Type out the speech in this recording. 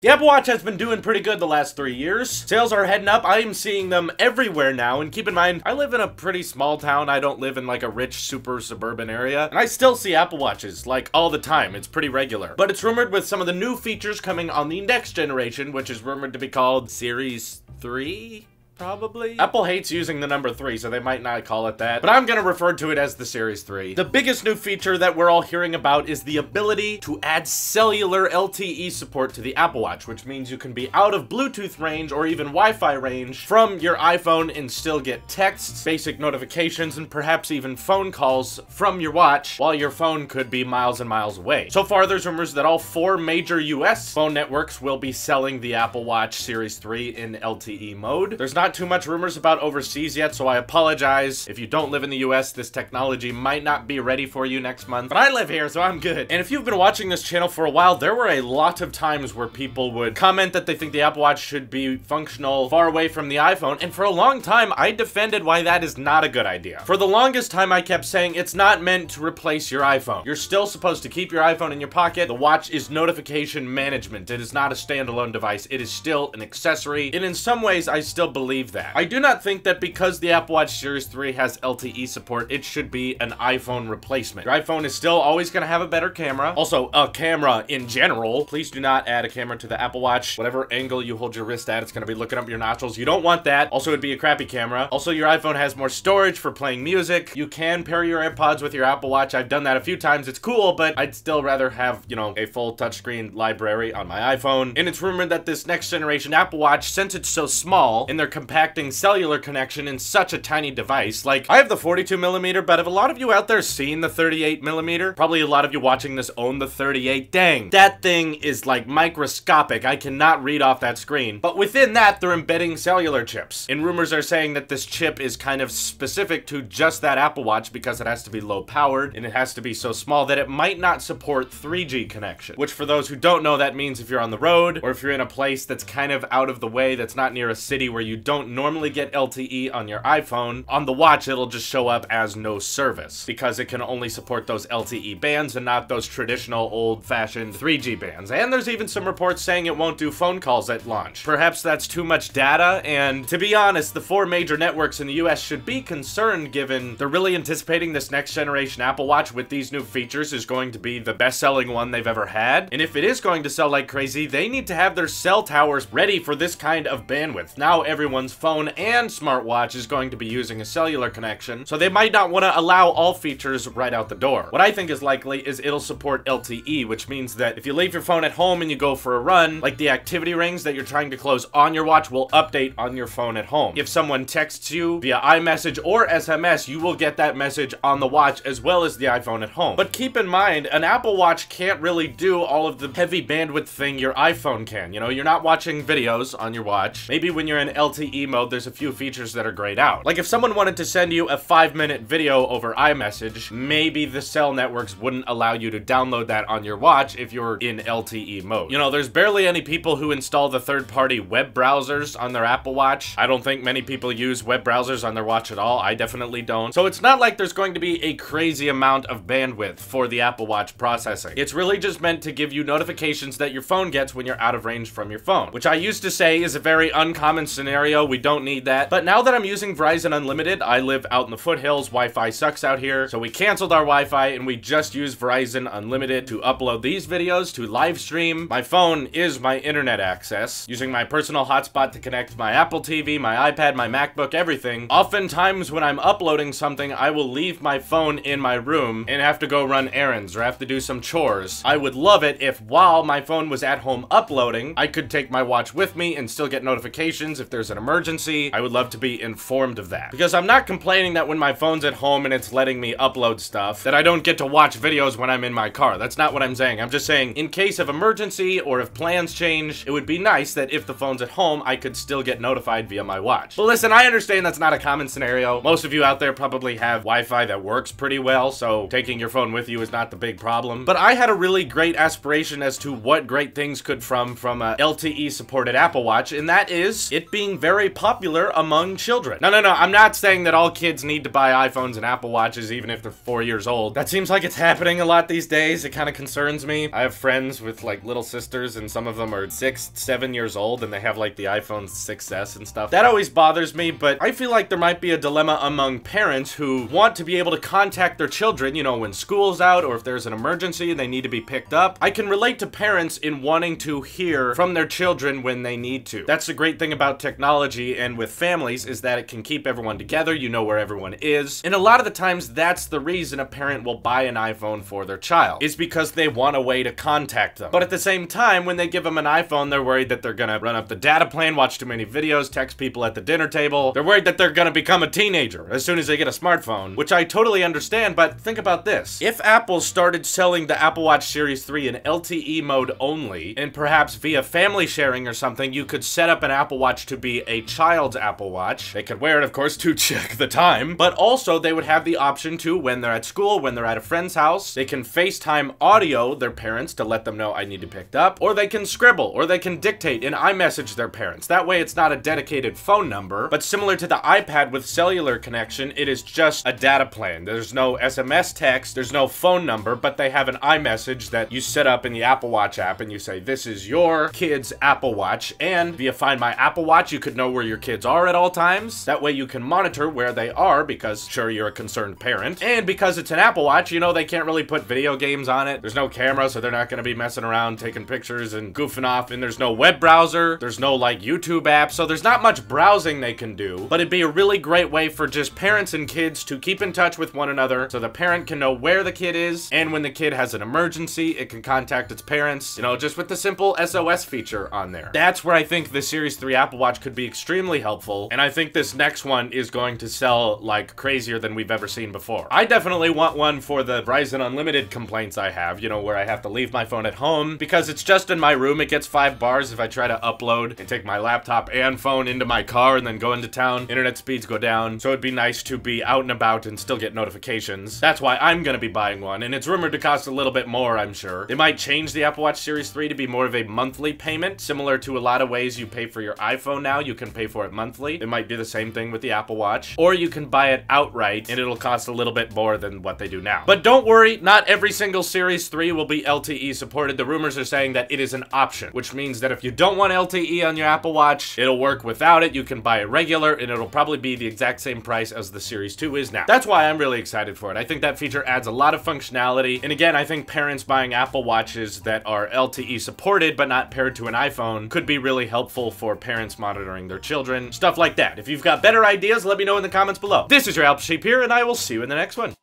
The Apple Watch has been doing pretty good the last 3 years. Sales are heading up. I am seeing them everywhere now. And keep in mind, I live in a pretty small town. I don't live in like a rich, super suburban area. And I still see Apple Watches like all the time. It's pretty regular. But it's rumored with some of the new features coming on the next generation, which is rumored to be called Series 3? Probably. Apple hates using the number 3, so they might not call it that, but I'm gonna refer to it as the Series 3. The biggest new feature that we're all hearing about is the ability to add cellular LTE support to the Apple Watch, which means you can be out of Bluetooth range or even Wi-Fi range from your iPhone and still get texts, basic notifications, and perhaps even phone calls from your watch while your phone could be miles and miles away. So far, there's rumors that all 4 major US phone networks will be selling the Apple Watch Series 3 in LTE mode. There's not too much rumors about overseas yet, so I apologize. If you don't live in the US, this technology might not be ready for you next month, but I live here, so I'm good. And if you've been watching this channel for a while, there were a lot of times where people would comment that they think the Apple Watch should be functional far away from the iPhone, and for a long time, I defended why that is not a good idea. For the longest time, I kept saying it's not meant to replace your iPhone. You're still supposed to keep your iPhone in your pocket. The watch is notification management. It is not a standalone device. It is still an accessory, and in some ways, I still believe that. I do not think that because the Apple Watch Series 3 has LTE support, it should be an iPhone replacement. Your iPhone is still always going to have a better camera. Also, a camera in general. Please do not add a camera to the Apple Watch. Whatever angle you hold your wrist at, it's going to be looking up your nostrils. You don't want that. Also, it'd be a crappy camera. Also, your iPhone has more storage for playing music. You can pair your AirPods with your Apple Watch. I've done that a few times. It's cool, but I'd still rather have, you know, a full touchscreen library on my iPhone. And it's rumored that this next generation Apple Watch, since it's so small and they're compacting cellular connection in such a tiny device, like I have the 42mm, but have a lot of you out there seen the 38mm? Probably a lot of you watching this own the 38. Dang, that thing is like microscopic. I cannot read off that screen. But within that, they're embedding cellular chips. And rumors are saying that this chip is kind of specific to just that Apple Watch because it has to be low powered and it has to be so small that it might not support 3G connection. Which for those who don't know, that means if you're on the road or if you're in a place that's kind of out of the way, that's not near a city where you don't normally get LTE on your iPhone, on the watch it'll just show up as no service because it can only support those LTE bands and not those traditional old-fashioned 3G bands. And there's even some reports saying it won't do phone calls at launch. Perhaps that's too much data, and to be honest, the 4 major networks in the US should be concerned given they're really anticipating this next generation Apple Watch with these new features is going to be the best-selling one they've ever had. And if it is going to sell like crazy, they need to have their cell towers ready for this kind of bandwidth. Now everyone's phone and smartwatch is going to be using a cellular connection, so they might not want to allow all features right out the door. What I think is likely is it'll support LTE, which means that if you leave your phone at home and you go for a run, like the activity rings that you're trying to close on your watch will update on your phone at home. If someone texts you via iMessage or SMS, you will get that message on the watch as well as the iPhone at home. But keep in mind, an Apple Watch can't really do all of the heavy bandwidth thing your iPhone can. You know, you're not watching videos on your watch. Maybe when you're in LTE mode, there's a few features that are grayed out. Like if someone wanted to send you a 5-minute video over iMessage, maybe the cell networks wouldn't allow you to download that on your watch if you're in LTE mode. You know, there's barely any people who install the third-party web browsers on their Apple Watch. I don't think many people use web browsers on their watch at all. I definitely don't. So it's not like there's going to be a crazy amount of bandwidth for the Apple Watch processing. It's really just meant to give you notifications that your phone gets when you're out of range from your phone, which I used to say is a very uncommon scenario. We don't need that. But now that I'm using Verizon Unlimited, I live out in the foothills, Wi-Fi sucks out here, so we canceled our Wi-Fi and we just use Verizon Unlimited to upload these videos, to live stream. My phone is my internet access, using my personal hotspot to connect my Apple TV, my iPad, my MacBook, everything. Oftentimes when I'm uploading something, I will leave my phone in my room and have to go run errands or have to do some chores. I would love it if while my phone was at home uploading, I could take my watch with me and still get notifications if there's an emergency. I would love to be informed of that. Because I'm not complaining that when my phone's at home and it's letting me upload stuff, that I don't get to watch videos when I'm in my car. That's not what I'm saying. I'm just saying in case of emergency or if plans change, it would be nice that if the phone's at home, I could still get notified via my watch. But listen, I understand that's not a common scenario. Most of you out there probably have Wi-Fi that works pretty well, so taking your phone with you is not the big problem. But I had a really great aspiration as to what great things could from a LTE supported Apple Watch, and that is it being very very popular among children. No, I'm not saying that all kids need to buy iPhones and Apple Watches even if they're 4 years old. That seems like it's happening a lot these days. It kind of concerns me. I have friends with like little sisters and some of them are 6, 7 years old and they have like the iPhone 6S and stuff. That always bothers me, but I feel like there might be a dilemma among parents who want to be able to contact their children, you know, when school's out or if there's an emergency and they need to be picked up. I can relate to parents in wanting to hear from their children when they need to. That's the great thing about technology and with families is that it can keep everyone together, you know where everyone is. And a lot of the times that's the reason a parent will buy an iPhone for their child, is because they want a way to contact them. But at the same time, when they give them an iPhone, they're worried that they're gonna run up the data plan, watch too many videos, text people at the dinner table. They're worried that they're gonna become a teenager as soon as they get a smartphone, which I totally understand, but think about this. If Apple started selling the Apple Watch Series 3 in LTE mode only, and perhaps via family sharing or something, you could set up an Apple Watch to be a child's Apple Watch. They could wear it, of course, to check the time, but also they would have the option to, when they're at school, when they're at a friend's house, they can FaceTime audio their parents to let them know I need to pick up, or they can scribble, or they can dictate and iMessage their parents. That way it's not a dedicated phone number, but similar to the iPad with cellular connection, it is just a data plan. There's no SMS text, there's no phone number, but they have an iMessage that you set up in the Apple Watch app and you say, this is your kid's Apple Watch, and via Find My Apple Watch, you could know where your kids are at all times. That way you can monitor where they are because, sure, you're a concerned parent. And because it's an Apple Watch, you know they can't really put video games on it. There's no camera, so they're not going to be messing around, taking pictures and goofing off. And there's no web browser. There's no, like, YouTube app. So there's not much browsing they can do. But it'd be a really great way for just parents and kids to keep in touch with one another so the parent can know where the kid is. And when the kid has an emergency, it can contact its parents, you know, just with the simple SOS feature on there. That's where I think the Series 3 Apple Watch could be extremely helpful. And I think this next one is going to sell like crazier than we've ever seen before. I definitely want one for the Verizon Unlimited complaints I have, you know, where I have to leave my phone at home because it's just in my room. It gets 5 bars if I try to upload and take my laptop and phone into my car and then go into town. Internet speeds go down, so it'd be nice to be out and about and still get notifications. That's why I'm gonna be buying one, and it's rumored to cost a little bit more, I'm sure. They might change the Apple Watch Series 3 to be more of a monthly payment, similar to a lot of ways you pay for your iPhone now. You can pay for it monthly. It might do the same thing with the Apple Watch, or you can buy it outright and it'll cost a little bit more than what they do now. But don't worry, not every single Series 3 will be LTE supported. The rumors are saying that it is an option, which means that if you don't want LTE on your Apple Watch, it'll work without it. You can buy it regular and it'll probably be the exact same price as the Series 2 is now. That's why I'm really excited for it. I think that feature adds a lot of functionality. And again, I think parents buying Apple Watches that are LTE supported but not paired to an iPhone could be really helpful for parents monitoring their children, stuff like that. If you've got better ideas, let me know in the comments below. This is your Alp Sheep here, and I will see you in the next one.